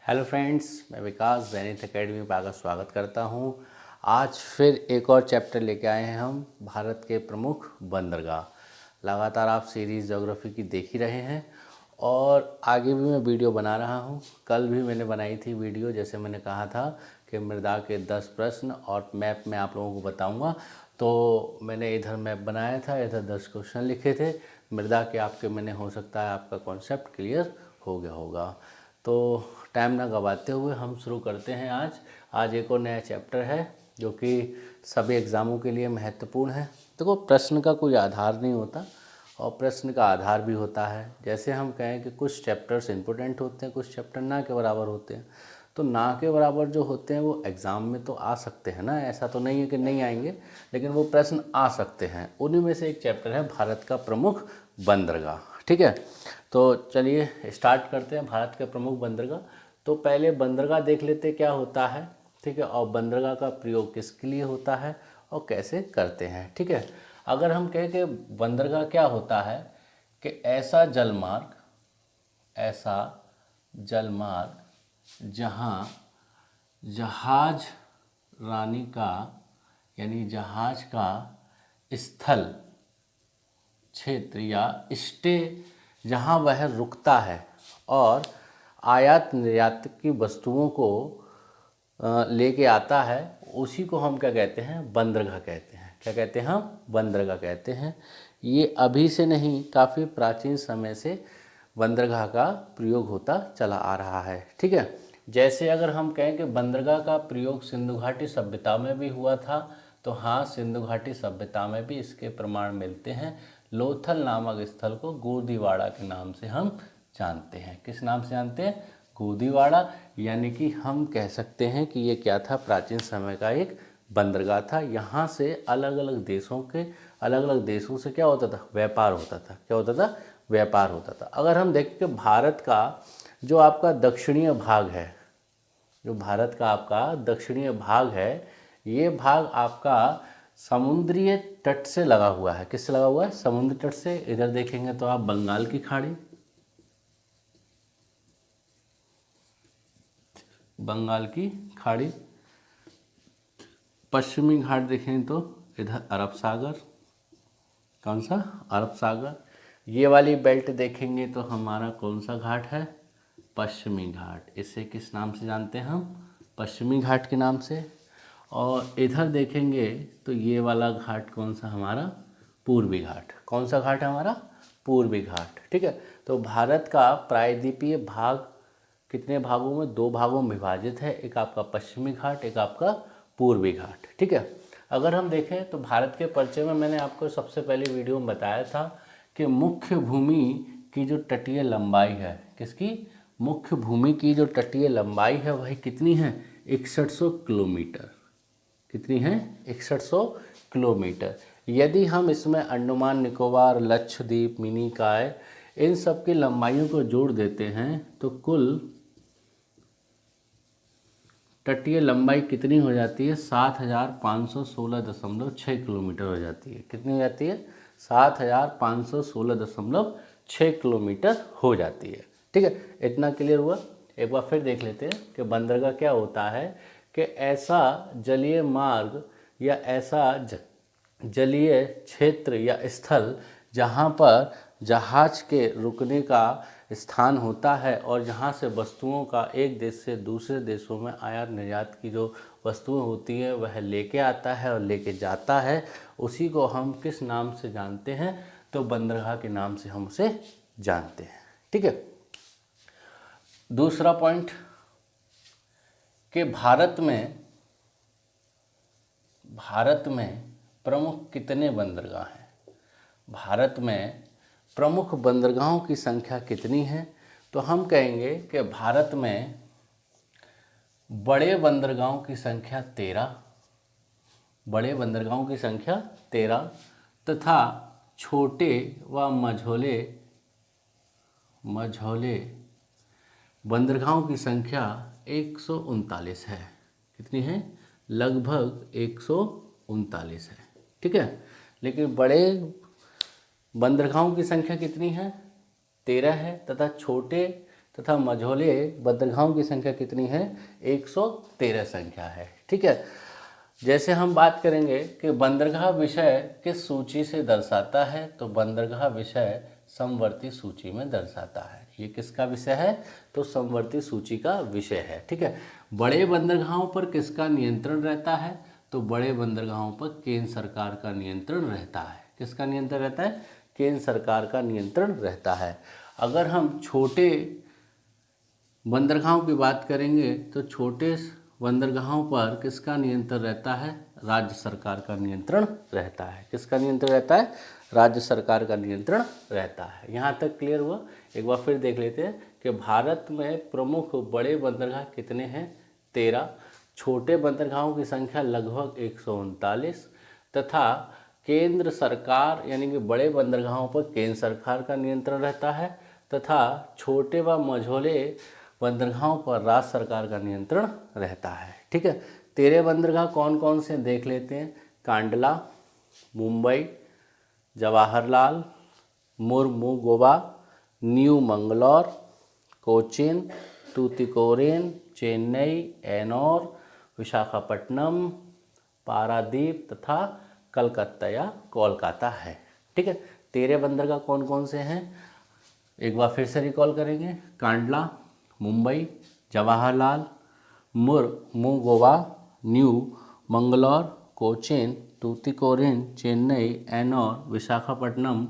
Hello friends, मैं विकास ज़ैनिथ academy में आपका स्वागत करता हूं। आज फिर एक और चैप्टर लेके आए हैं हम भारत के प्रमुख बंदरगाह। लगातार आप सीरीज़ ज्योग्राफी की देख ही रहे हैं और आगे भी मैं वीडियो बना रहा हूं। कल भी मैंने बनाई थी वीडियो, जैसे मैंने कहा था कि मृदा के 10 प्रश्न और मैप में आप लोगों को बताऊँगा। तो मैंने इधर मैप बनाया था, इधर 10 क्वेश्चन लिखे थे मृदा के आपके। मैंने हो सकता है आपका कॉन्सेप्ट क्लियर हो गया होगा। तो टाइम ना गवाते हुए हम शुरू करते हैं। आज एक और नया चैप्टर है जो कि सभी एग्ज़ामों के लिए महत्वपूर्ण है। देखो, प्रश्न का कोई आधार नहीं होता और प्रश्न का आधार भी होता है। जैसे हम कहें कि कुछ चैप्टर्स इम्पोर्टेंट होते हैं, कुछ चैप्टर ना के बराबर होते हैं। तो ना के बराबर जो होते हैं वो एग्ज़ाम में तो आ सकते हैं ना, ऐसा तो नहीं है कि नहीं आएंगे, लेकिन वो प्रश्न आ सकते हैं। उन्हीं में से एक चैप्टर है भारत का प्रमुख बंदरगाह। ठीक है, तो चलिए स्टार्ट करते हैं भारत के प्रमुख बंदरगाह। तो पहले बंदरगाह देख लेते क्या होता है। ठीक है, और बंदरगाह का प्रयोग किसके लिए होता है और कैसे करते हैं। ठीक है, अगर हम कहें कि बंदरगाह क्या होता है कि ऐसा जलमार्ग जहाँ जहाज रानी का यानी जहाज का स्थल क्षेत्र या स्टे जहाँ वह रुकता है और आयात निर्यात की वस्तुओं को लेके आता है, उसी को हम क्या कहते हैं, बंदरगाह कहते हैं। क्या कहते हैं हम? बंदरगाह कहते हैं। ये अभी से नहीं, काफ़ी प्राचीन समय से बंदरगाह का प्रयोग होता चला आ रहा है। ठीक है, जैसे अगर हम कहें कि बंदरगाह का प्रयोग सिंधु घाटी सभ्यता में भी हुआ था, तो हाँ, सिंधु घाटी सभ्यता में भी इसके प्रमाण मिलते हैं। लोथल नामक स्थल को गोदीवाड़ा के नाम से हम जानते हैं। किस नाम से जानते हैं? गोदीवाड़ा। यानी कि हम कह सकते हैं कि ये क्या था, प्राचीन समय का एक बंदरगाह था। यहाँ से अलग अलग देशों से क्या होता था, व्यापार होता था। क्या होता था? व्यापार होता था। अगर हम देखें कि भारत का जो आपका दक्षिणीय भाग है, जो भारत का आपका दक्षिणीय भाग है, ये भाग आपका समुद्रीय तट से लगा हुआ है। किससे लगा हुआ है? समुद्री तट से। इधर देखेंगे तो आप बंगाल की खाड़ी, पश्चिमी घाट देखें तो इधर अरब सागर। कौन सा? अरब सागर। ये वाली बेल्ट देखेंगे तो हमारा कौन सा घाट है? पश्चिमी घाट। इसे किस नाम से जानते हैं हम? पश्चिमी घाट के नाम से। और इधर देखेंगे तो ये वाला घाट कौन सा हमारा? पूर्वी घाट। कौन सा घाट है हमारा? पूर्वी घाट। ठीक है, तो भारत का प्रायद्वीपीय भाग कितने भागों में? 2 भागों में विभाजित है। एक आपका पश्चिमी घाट, एक आपका पूर्वी घाट। ठीक है, अगर हम देखें तो भारत के परिचय में मैंने आपको सबसे पहले वीडियो में बताया था कि मुख्य भूमि की जो तटीय लंबाई है, किसकी? मुख्य भूमि की जो तटीय लंबाई है वह कितनी है? 6100 किलोमीटर। कितनी है? 6100 किलोमीटर। यदि हम इसमें अंडमान निकोबार, लक्षद्वीप, मिनिकॉय, इन सब की लंबाइयों को जोड़ देते हैं तो कुल तटीय लंबाई कितनी हो जाती है? 7516.6 किलोमीटर हो जाती है। कितनी हो जाती है? 7516.6 किलोमीटर हो जाती है। ठीक है, इतना क्लियर हुआ। एक बार फिर देख लेते हैं कि बंदरगाह क्या होता है कि ऐसा जलीय मार्ग या ऐसा जलीय क्षेत्र या स्थल जहाँ पर जहाज के रुकने का स्थान होता है और जहाँ से वस्तुओं का एक देश से दूसरे देशों में आयात निर्यात की जो वस्तुएं होती हैं वह लेके आता है और लेके जाता है, उसी को हम किस नाम से जानते हैं? तो बंदरगाह के नाम से हम उसे जानते हैं। ठीक है, दूसरा पॉइंट कि भारत में प्रमुख कितने बंदरगाह हैं? भारत में प्रमुख बंदरगाहों की संख्या कितनी है? तो हम कहेंगे कि भारत में बड़े बंदरगाहों की संख्या 13, बड़े बंदरगाहों की संख्या 13 तथा छोटे व मझौले बंदरगाहों की संख्या 139 है। कितनी है? लगभग 139 है। ठीक है, लेकिन बड़े बंदरगाहों की संख्या कितनी है? 13 है तथा तथा मझोले बंदरगाहों की संख्या कितनी है? 113 संख्या है। ठीक है, जैसे हम बात करेंगे कि बंदरगाह विषय किस सूची से दर्शाता है, तो बंदरगाह विषय समवर्ती सूची में दर्शाता है। ये किसका विषय है? तो समवर्ती सूची का विषय है। ठीक है, बड़े बंदरगाहों पर किसका नियंत्रण रहता है? तो बड़े बंदरगाहों पर केंद्र सरकार का नियंत्रण रहता है। किसका नियंत्रण रहता है? केंद्र सरकार का नियंत्रण रहता है। अगर हम छोटे बंदरगाहों की बात करेंगे तो छोटे बंदरगाहों पर किसका नियंत्रण रहता है? राज्य सरकार का नियंत्रण रहता है। किसका नियंत्रण रहता है? राज्य सरकार का नियंत्रण रहता है। यहाँ तक क्लियर हुआ? एक बार फिर देख लेते हैं कि भारत में प्रमुख बड़े बंदरगाह कितने हैं? 13। छोटे बंदरगाहों की संख्या लगभग 139 तथा केंद्र सरकार यानी कि बड़े बंदरगाहों पर केंद्र सरकार का नियंत्रण रहता है तथा छोटे व मझोले बंदरगाहों पर राज्य सरकार का नियंत्रण रहता है। ठीक है, 13 बंदरगाह कौन कौन से देख लेते हैं? कांडला, मुंबई, जवाहरलाल, मुर्मुगोवा, न्यू मंगलौर, कोचीन, तूतीकोरिन, चेन्नई, एनोर, विशाखापट्टनम, पारादीप तथा कलकत्ता या कोलकाता है। ठीक है, 13 बंदरगाह कौन कौन से हैं? एक बार फिर से रिकॉल करेंगे। कांडला, मुंबई, जवाहरलाल, मुर्मुगोवा, न्यू मंगलौर, कोचीन, तूतीकोरिन, चेन्नई, एनोर, विशाखापट्टनम,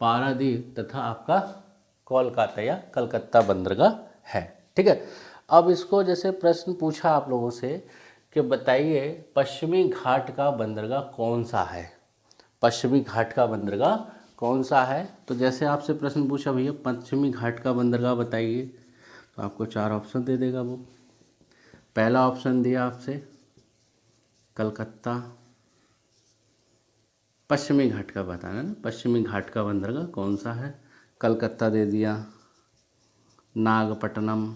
पारादीप तथा आपका कोलकाता या कलकत्ता बंदरगाह है। ठीक है, अब इसको जैसे प्रश्न पूछा आप लोगों से कि बताइए पश्चिमी घाट का बंदरगाह कौन सा है? पश्चिमी घाट का बंदरगाह कौन सा है? तो जैसे आपसे प्रश्न पूछा भैया पश्चिमी घाट का बंदरगाह बताइए, तो आपको 4 ऑप्शन दे देगा वो। पहला ऑप्शन दिया आपसे कलकत्ता, पश्चिमी घाट का बताना ना, पश्चिमी घाट का बंदरगाह कौन सा है? कलकत्ता दे दिया, नागपट्टनम,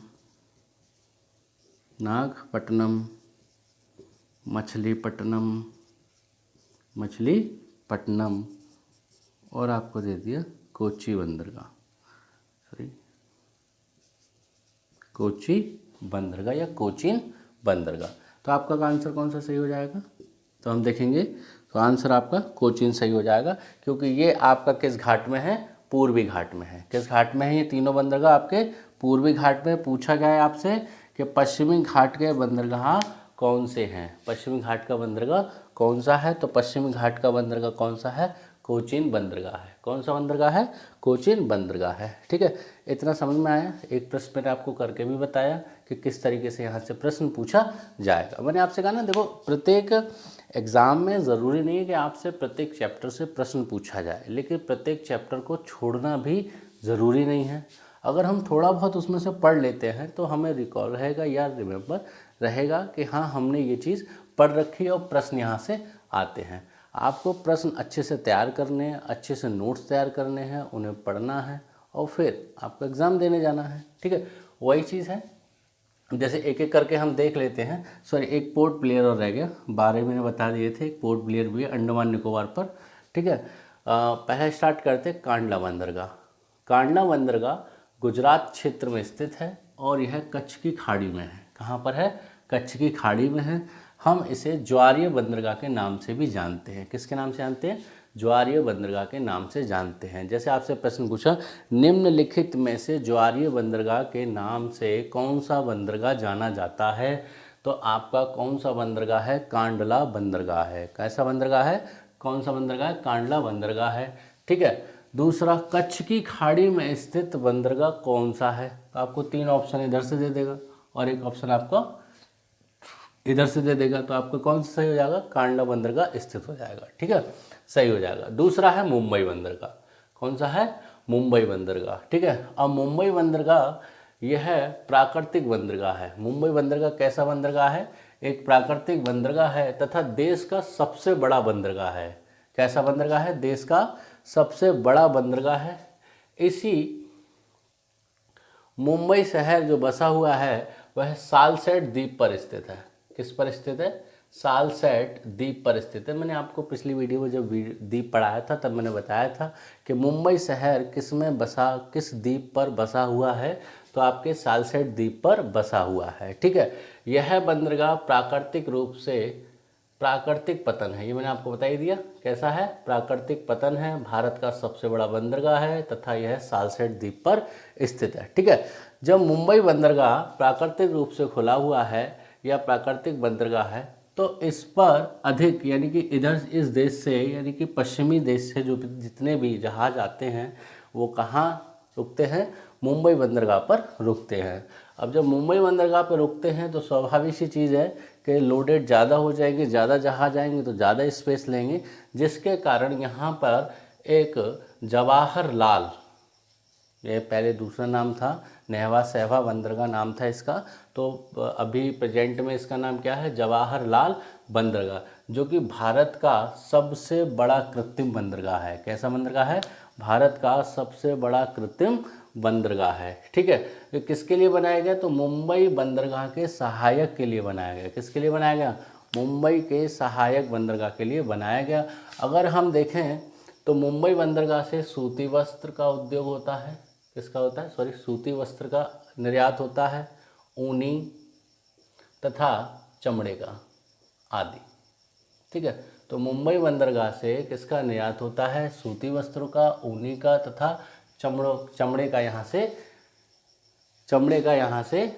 मछलीपट्टनम और आपको दे दिया कोची बंदरगाह, कोची बंदरगाह या कोचीन बंदरगाह। तो आपका आंसर कौन सा सही हो जाएगा? तो हम देखेंगे तो आंसर आपका कोचीन सही हो जाएगा, क्योंकि ये आपका किस घाट में है? पूर्वी घाट में है। किस घाट में है ये तीनों बंदरगाह? आपके पूर्वी घाट में। पूछा जाए आपसे कि पश्चिमी घाट के बंदरगाह कौन से हैं? पश्चिमी घाट का बंदरगाह कौन सा है? तो पश्चिमी घाट का बंदरगाह कौन सा है? कोचीन बंदरगाह है। कौन सा बंदरगाह है? कोचीन बंदरगाह है। ठीक है, इतना समझ में आया? एक प्रश्न मैंने आपको करके भी बताया कि किस तरीके से यहाँ से प्रश्न पूछा जाएगा। मैंने आपसे कहा ना, देखो प्रत्येक एग्ज़ाम में ज़रूरी नहीं है कि आपसे प्रत्येक चैप्टर से प्रश्न पूछा जाए, लेकिन प्रत्येक चैप्टर को छोड़ना भी ज़रूरी नहीं है। अगर हम थोड़ा बहुत उसमें से पढ़ लेते हैं तो हमें रिकॉल रहेगा या रिमेंबर रहेगा कि हाँ हमने ये चीज़ पढ़ रखी और प्रश्न यहाँ से आते हैं। आपको प्रश्न अच्छे से तैयार करने हैं, अच्छे से नोट्स तैयार करने हैं, उन्हें पढ़ना है और फिर आपको एग्ज़ाम देने जाना है। ठीक है, वही चीज़ है। जैसे एक एक करके हम देख लेते हैं। सॉरी, एक पोर्ट ब्लेयर और रह गया, 12 मैंने बता दिए थे। एक पोर्ट ब्लेयर भी है अंडमान निकोबार पर। ठीक है, पहले स्टार्ट करते हैं कांडला बंदरगाह। कांडला बंदरगाह गुजरात क्षेत्र में स्थित है और यह कच्छ की खाड़ी में है। कहाँ पर है? कच्छ की खाड़ी में है। हम इसे ज्वारीय बंदरगाह के नाम से भी जानते हैं। किसके नाम से जानते हैं? ज्वारीय बंदरगाह के नाम से जानते हैं। जैसे आपसे प्रश्न पूछा, निम्नलिखित में से ज्वारीय बंदरगाह के नाम से कौन सा बंदरगाह जाना जाता है? तो आपका कौन सा बंदरगाह है? कांडला बंदरगाह है। कैसा बंदरगाह है? कौन सा बंदरगाह है? कांडला बंदरगाह है। ठीक है, दूसरा, कच्छ की खाड़ी में स्थित बंदरगाह कौन सा है? तो आपको 3 ऑप्शन इधर से दे देगा और एक ऑप्शन आपको इधर से दे देगा। तो आपको कौन सा सही हो जाएगा? कांडला बंदरगाह स्थित हो जाएगा। ठीक है, सही हो जाएगा। दूसरा है मुंबई बंदरगाह। कौन सा है? मुंबई बंदरगाह। ठीक है, अब मुंबई बंदरगाह यह प्राकृतिक बंदरगाह है। मुंबई बंदरगाह कैसा बंदरगाह है? एक प्राकृतिक बंदरगाह है तथा देश का सबसे बड़ा बंदरगाह है। कैसा बंदरगाह है? देश का सबसे बड़ा बंदरगाह है। इसी मुंबई शहर जो बसा हुआ है वह सालसेट द्वीप पर स्थित है। किस पर स्थित है? सालसेट द्वीप पर स्थित है। मैंने आपको पिछली वीडियो में जब द्वीप पढ़ाया था तब मैंने बताया था कि मुंबई शहर किस द्वीप पर बसा हुआ है। तो आपके सालसेट द्वीप पर बसा हुआ है। ठीक है, यह बंदरगाह प्राकृतिक रूप से प्राकृतिक पतन है, ये मैंने आपको बता ही दिया कैसा है, प्राकृतिक पतन है, भारत का सबसे बड़ा बंदरगाह है तथा यह सालसेट द्वीप पर स्थित है। ठीक है, जब मुंबई बंदरगाह प्राकृतिक रूप से खुला हुआ है या प्राकृतिक बंदरगाह है तो इस पर अधिक यानी कि इधर इस देश से यानी कि पश्चिमी देश से जो जितने भी जहाज आते हैं वो कहाँ रुकते हैं, मुंबई बंदरगाह पर रुकते हैं। अब जब मुंबई बंदरगाह पर रुकते हैं तो स्वाभाविक सी चीज़ है कि लोडेड ज़्यादा हो जाएंगे, ज़्यादा जहाज आएंगे तो ज़्यादा स्पेस लेंगे, जिसके कारण यहाँ पर एक जवाहर लाल, ये पहले दूसरा नाम था, नेहवा सहवा बंदरगाह नाम था इसका, तो अभी प्रेजेंट में इसका नाम क्या है, जवाहर लाल बंदरगाह, जो कि भारत का सबसे बड़ा कृत्रिम बंदरगाह है। कैसा बंदरगाह है, भारत का सबसे बड़ा कृत्रिम बंदरगाह है। ठीक है, ये किसके लिए बनाया गया, तो मुंबई बंदरगाह के सहायक के लिए बनाया गया। किसके लिए बनाया गया, मुंबई के सहायक बंदरगाह के लिए बनाया गया। अगर हम देखें तो मुंबई बंदरगाह से सूती वस्त्र का उद्योग होता है, किसका होता है, सॉरी, सूती वस्त्र का निर्यात होता है, ऊनी तथा चमड़े का आदि। ठीक है, तो मुंबई बंदरगाह से किसका निर्यात होता है, सूती वस्त्रों का, ऊनी का तथा चमड़े का यहाँ से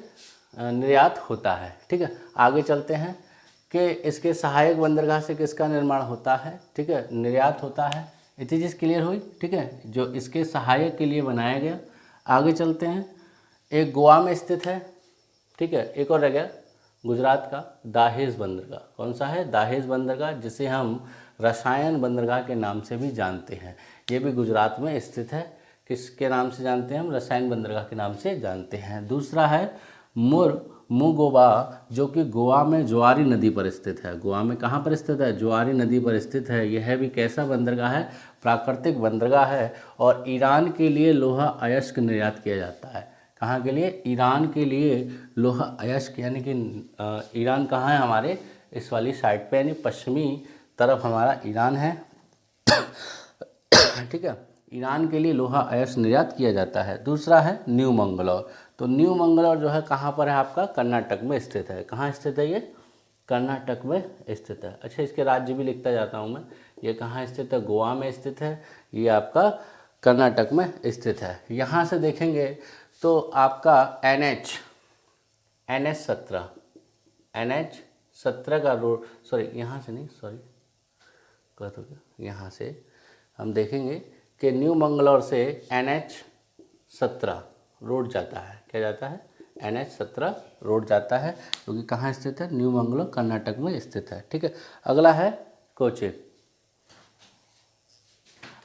निर्यात होता है। ठीक है, आगे चलते हैं कि इसके सहायक बंदरगाह से किसका निर्माण होता है, ठीक है, निर्यात होता है। इतनी चीज़ क्लियर हुई। ठीक है, जो इसके सहायक के लिए बनाया गया। आगे चलते हैं, एक गोवा में स्थित है। ठीक है, एक और रह गया गुजरात का दाहेज बंदरगाह। कौन सा है, दाहेज बंदरगाह, जिसे हम रसायन बंदरगाह के नाम से भी जानते हैं। ये भी गुजरात में स्थित है। किसके नाम से जानते हैं हम, रसायन बंदरगाह के नाम से जानते हैं। दूसरा है मुगोबा, जो कि गोवा में ज्वारी नदी पर स्थित है। गोवा में कहाँ पर स्थित है, ज्वारी नदी पर स्थित है। यह भी कैसा बंदरगाह है, प्राकृतिक बंदरगाह है। और ईरान के लिए लोहा अयस्क निर्यात किया जाता है। कहाँ के लिए, ईरान के लिए लोहा अयस्क, यानी कि ईरान कहाँ है, हमारे इस वाली साइड पे, यानी पश्चिमी तरफ हमारा ईरान है। ठीक है, ईरान के लिए लोहा अयस्क निर्यात किया जाता है। दूसरा है न्यू मंगलौर। तो न्यू मंगलौर जो है कहाँ पर है, आपका कर्नाटक में स्थित है। कहाँ स्थित है ये, कर्नाटक में स्थित है। अच्छा, इसके राज्य भी लिखता जाता हूँ मैं। ये कहाँ स्थित है, गोवा में स्थित है, ये आपका कर्नाटक में स्थित है। यहाँ से देखेंगे तो आपका NH17 का रोड, सॉरी यहाँ से नहीं, सॉरी गलत हो गया, यहाँ से हम देखेंगे कि न्यू मंगलौर से NH17 रोड जाता है। क्या जाता है, NH17 रोड जाता है, क्योंकि कहाँ स्थित है, न्यू मंगलौर कर्नाटक में स्थित है। ठीक है, अगला है कोचीन।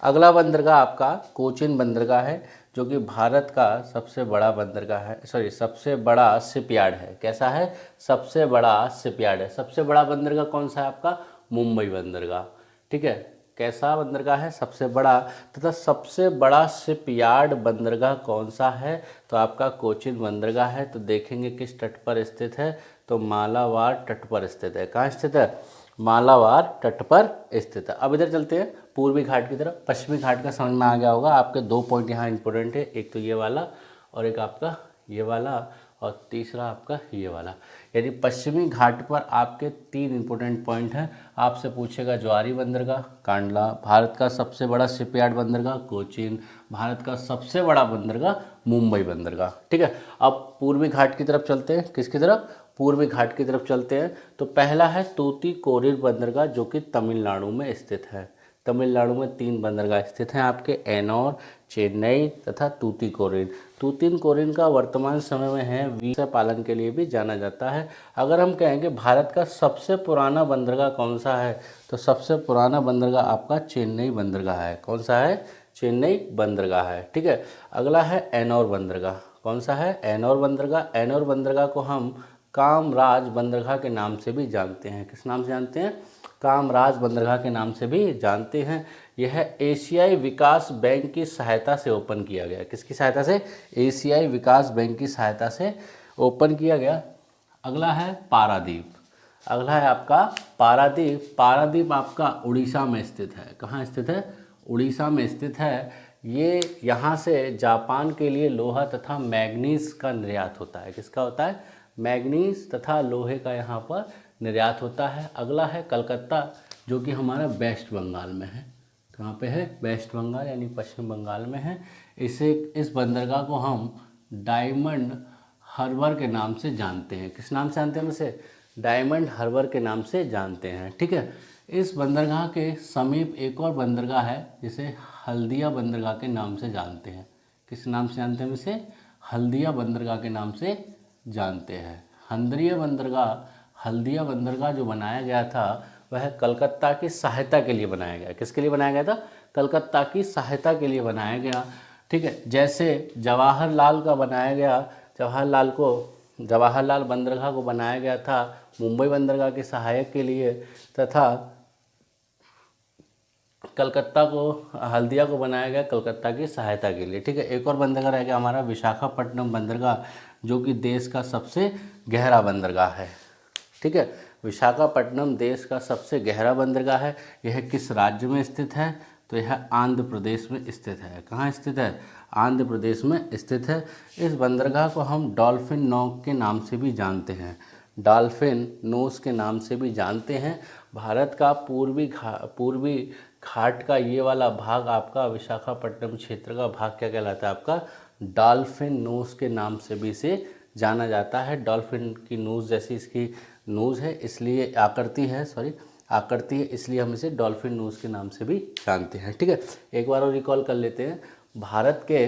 अगला बंदरगाह आपका कोचीन बंदरगाह है, जो कि भारत का सबसे बड़ा बंदरगाह है, सॉरी सबसे बड़ा शिपयार्ड है। कैसा है, सबसे बड़ा शिपयार्ड है। सबसे बड़ा बंदरगाह कौन सा है आपका, मुंबई बंदरगाह। ठीक है, कैसा बंदरगाह है, सबसे बड़ा। तथा सबसे बड़ा शिपयार्ड बंदरगाह कौन सा है, तो आपका कोचीन बंदरगाह है। तो देखेंगे किस तट पर स्थित है, तो मालाबार तट पर स्थित है। कहाँ स्थित है, मालाबार तट पर स्थित है। अब इधर चलते हैं पूर्वी घाट की तरफ। पश्चिमी घाट का समझ में आ गया होगा आपके। 2 पॉइंट यहाँ इंपॉर्टेंट है, एक तो ये वाला और एक आपका ये वाला, और तीसरा आपका ये वाला। यानी पश्चिमी घाट पर आपके 3 इंपॉर्टेंट पॉइंट हैं। आपसे पूछेगा ज्वारी बंदरगाह, कांडला, भारत का सबसे बड़ा शिपयार्ड बंदरगाह कोचीन, भारत का सबसे बड़ा बंदरगाह मुंबई बंदरगाह। ठीक है, अब पूर्वी घाट की तरफ चलते हैं। किसकी तरफ, पूर्वी घाट की तरफ चलते हैं। तो पहला है तूतीकोरिन बंदरगाह, जो कि तमिलनाडु में स्थित है। तमिलनाडु में 3 बंदरगाह स्थित हैं आपके, एनोर, चेन्नई तथा तूतीकोरिन। तूतीकोरिन का वर्तमान समय में है मत्स्य पालन के लिए भी जाना जाता है। अगर हम कहेंगे भारत का सबसे पुराना बंदरगाह कौन सा है, तो सबसे पुराना बंदरगाह आपका चेन्नई बंदरगाह है। कौन सा है, चेन्नई बंदरगाह है। ठीक है, अगला है एनोर बंदरगाह। कौन सा है, एनोर बंदरगाह। एनोर बंदरगाह को हम कामराज बंदरगाह के नाम से भी जानते हैं। किस नाम से जानते हैं, कामराज बंदरगाह के नाम से भी जानते हैं। यह एशियाई विकास बैंक की सहायता से ओपन किया गया। किसकी सहायता से, एशियाई विकास बैंक की सहायता से ओपन किया गया। अगला है पारादीप। अगला है आपका पारादीप। पारादीप आपका उड़ीसा में स्थित है। कहाँ स्थित है, उड़ीसा में स्थित है। ये यहाँ से जापान के लिए लोहा तथा मैग्नीज का निर्यात होता है। किसका होता है? मैग्नीज तथा लोहे का यहाँ पर निर्यात होता है। अगला है कलकत्ता, जो कि हमारा वेस्ट बंगाल में है। कहाँ पे है? वेस्ट बंगाल यानी पश्चिम बंगाल में है। इस बंदरगाह को हम डायमंड हार्बर के नाम से जानते हैं। किस नाम से जानते हैं? इसे डायमंड हार्बर के नाम से जानते हैं। ठीक है। इस बंदरगाह के समीप एक और बंदरगाह है जिसे हल्दिया बंदरगाह के नाम से जानते हैं। किस नाम से जानते हैं इसे? हल्दिया बंदरगाह के नाम से जानते हैं। हल्दिया बंदरगाह जो बनाया गया था वह कलकत्ता की सहायता के लिए बनाया गया। किसके लिए बनाया गया था? कलकत्ता की सहायता के लिए बनाया गया। ठीक है। जैसे जवाहरलाल बंदरगाह को बनाया गया था मुंबई बंदरगाह के सहायक के लिए, तथा हल्दिया को बनाया गया कलकत्ता की सहायता के लिए। ठीक है। एक और बंदरगाह रह गया हमारा विशाखापट्टनम बंदरगाह, जो कि देश का सबसे गहरा बंदरगाह है। ठीक है। विशाखापट्टनम देश का सबसे गहरा बंदरगाह है। यह किस राज्य में स्थित है? तो यह आंध्र प्रदेश में स्थित है। कहाँ स्थित है? आंध्र प्रदेश में स्थित है। इस बंदरगाह को हम डॉल्फिन नोक के नाम से भी जानते हैं। डॉल्फिन नोस के नाम से भी जानते हैं। भारत का पूर्वी घाट का ये वाला भाग आपका विशाखापट्टनम क्षेत्र का भाग क्या कहलाता है? आपका डॉल्फिन नोस के नाम से भी इसे जाना जाता है। डॉल्फिन की नोज जैसी इसकी नोज है, इसलिए आकृति है, इसलिए हम इसे डॉल्फिन नोज के नाम से भी जानते हैं। ठीक है। एक बार और रिकॉल कर लेते हैं। भारत के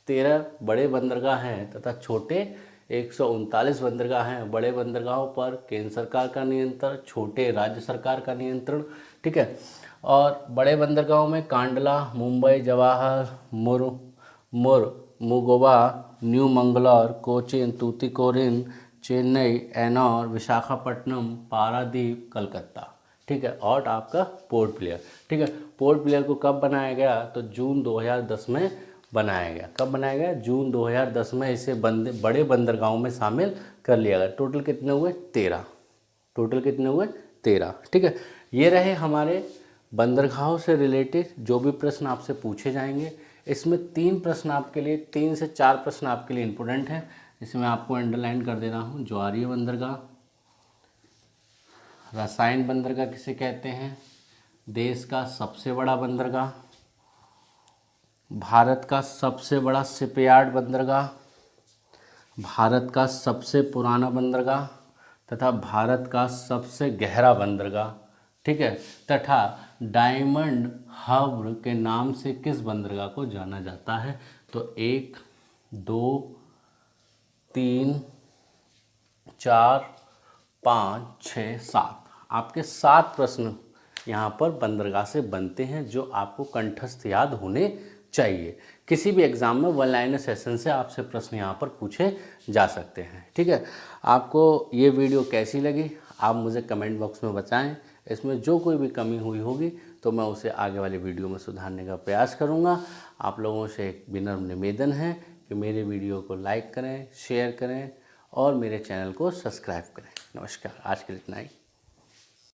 13 बड़े बंदरगाह हैं तथा छोटे 139 बंदरगाह हैं। बड़े बंदरगाहों पर केंद्र सरकार का नियंत्रण, छोटे राज्य सरकार का नियंत्रण। ठीक है। और बड़े बंदरगाहों में कांडला, मुंबई, जवाहर, मुगोवा, न्यू मंगलौर, कोचीन, तूतीकोरिन, चेन्नई, एनोर, विशाखापट्टनम, पारादीप, कलकत्ता। ठीक है। और आपका पोर्ट ब्लेयर। ठीक है। पोर्ट ब्लेयर को कब बनाया गया? तो जून 2010 में बनाया गया। कब बनाया गया? जून 2010 में इसे बड़े बंदरगाहों में शामिल कर लिया गया। टोटल कितने हुए? 13। ठीक है। ये रहे हमारे बंदरगाहों से रिलेटेड जो भी प्रश्न आपसे पूछे जाएंगे। इसमें 3 प्रश्न आपके लिए, 3 से 4 प्रश्न आपके लिए इम्पोर्टेंट है। इसे मैं आपको अंडरलाइन कर दे रहा हूँ। ज्वारीय बंदरगाह, रसायन बंदरगाह किसे कहते हैं? देश का सबसे बड़ा बंदरगाह, भारत का सबसे बड़ा शिपयार्ड बंदरगाह, भारत का सबसे पुराना बंदरगाह तथा भारत का सबसे गहरा बंदरगाह। ठीक है। तथा डायमंड हार्बर के नाम से किस बंदरगाह को जाना जाता है? तो 1, 2, 3, 4, 5, 6, 7 आपके 7 प्रश्न यहाँ पर बंदरगाह से बनते हैं, जो आपको कंठस्थ याद होने चाहिए। किसी भी एग्जाम में वन लाइनर सेशन से आपसे प्रश्न यहाँ पर पूछे जा सकते हैं। ठीक है। आपको ये वीडियो कैसी लगी आप मुझे कमेंट बॉक्स में बताएं। इसमें जो कोई भी कमी हुई होगी तो मैं उसे आगे वाले वीडियो में सुधारने का प्रयास करूँगा। आप लोगों से एक विनम्र निवेदन है कि मेरे वीडियो को लाइक करें, शेयर करें और मेरे चैनल को सब्सक्राइब करें। नमस्कार। आज के लिए इतना ही।